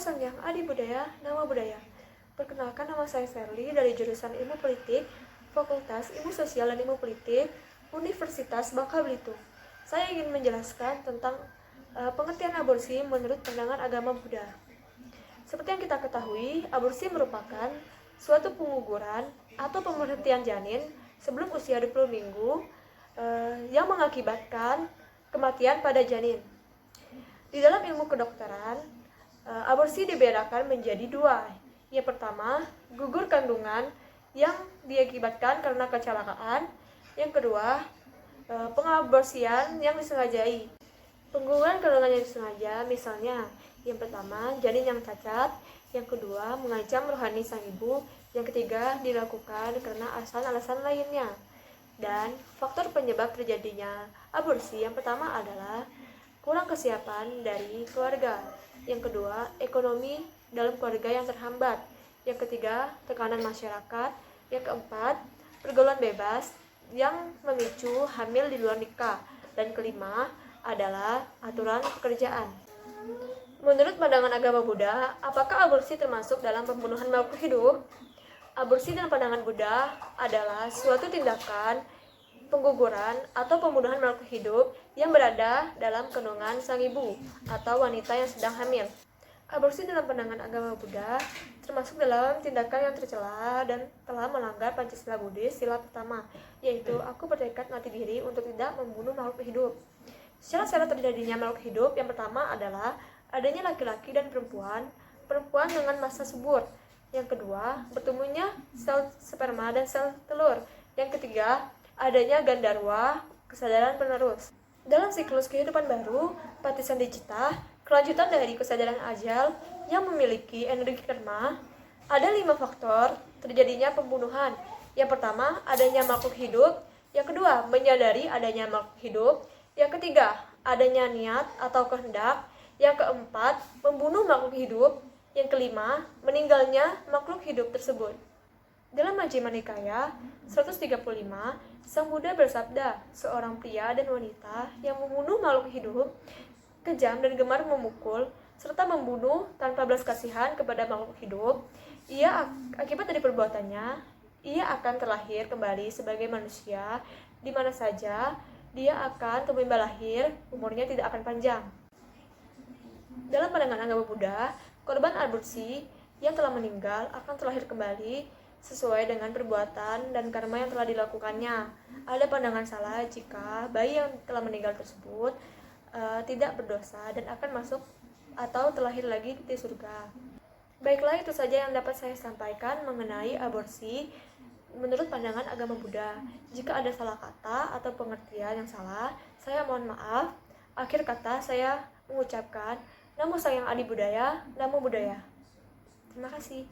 Sang Hyang Adi Budaya, Nama Budaya. Perkenalkan, nama saya Serly dari jurusan Ilmu Politik, Fakultas Ilmu Sosial dan Ilmu Politik, Universitas Bangka Belitung. Saya ingin menjelaskan tentang pengertian aborsi menurut pandangan agama Buddha. Seperti yang kita ketahui, aborsi merupakan suatu penguguran atau pemberhentian janin sebelum usia 20 minggu yang mengakibatkan kematian pada janin. Di dalam ilmu kedokteran, aborsi dibedakan menjadi dua. Yang pertama, gugur kandungan yang diakibatkan karena kecelakaan. Yang kedua, pengaborsian yang disengajai. Pengguguran kandungan yang disengaja, misalnya yang pertama, janin yang cacat. Yang kedua, mengancam rohani sang ibu. Yang ketiga, dilakukan karena alasan-alasan lainnya. Dan faktor penyebab terjadinya aborsi yang pertama adalah kurang kesiapan dari keluarga. Yang kedua, ekonomi dalam keluarga yang terhambat. Yang ketiga, tekanan masyarakat. Yang keempat, pergaulan bebas yang memicu hamil di luar nikah. Dan kelima adalah aturan pekerjaan. Menurut pandangan agama Buddha, apakah aborsi termasuk dalam pembunuhan makhluk hidup? Aborsi dalam pandangan Buddha adalah suatu tindakan pengguguran atau pembunuhan makhluk hidup yang berada dalam kandungan sang ibu atau wanita yang sedang hamil. Aborsi dalam pandangan agama Buddha termasuk dalam tindakan yang tercela dan telah melanggar Pancasila Buddhis sila pertama, yaitu aku bertekad mati diri untuk tidak membunuh makhluk hidup. Syarat-syarat terjadinya makhluk hidup yang pertama adalah adanya laki-laki dan perempuan dengan massa subur. Yang kedua, bertemunya sel sperma dan sel telur. Yang ketiga, adanya gandarwa, kesadaran penerus. Dalam siklus kehidupan baru, Patisan Dicita, kelanjutan dari kesadaran ajal yang memiliki energi karma, ada 5 faktor terjadinya pembunuhan. Yang pertama, adanya makhluk hidup. Yang kedua, menyadari adanya makhluk hidup. Yang ketiga, adanya niat atau kehendak. Yang keempat, membunuh makhluk hidup. Yang kelima, meninggalnya makhluk hidup tersebut. Dalam Majjhima Nikaya 135, Sang Buddha bersabda, seorang pria dan wanita yang membunuh makhluk hidup, kejam dan gemar memukul, serta membunuh tanpa belas kasihan kepada makhluk hidup, akibat dari perbuatannya, ia akan terlahir kembali sebagai manusia, di mana saja dia akan tumbuh lahir, umurnya tidak akan panjang. Dalam pandangan agama Buddha, korban aborsi yang telah meninggal akan terlahir kembali sesuai dengan perbuatan dan karma yang telah dilakukannya. Ada pandangan salah jika bayi yang telah meninggal tersebut tidak berdosa dan akan masuk atau terlahir lagi di surga. Baiklah, itu saja yang dapat saya sampaikan mengenai aborsi menurut pandangan agama Buddha. Jika ada salah kata atau pengertian yang salah, saya mohon maaf. Akhir kata saya mengucapkan Namo Sang Hyang Adi Budaya, Namo Buddhaya. Terima kasih.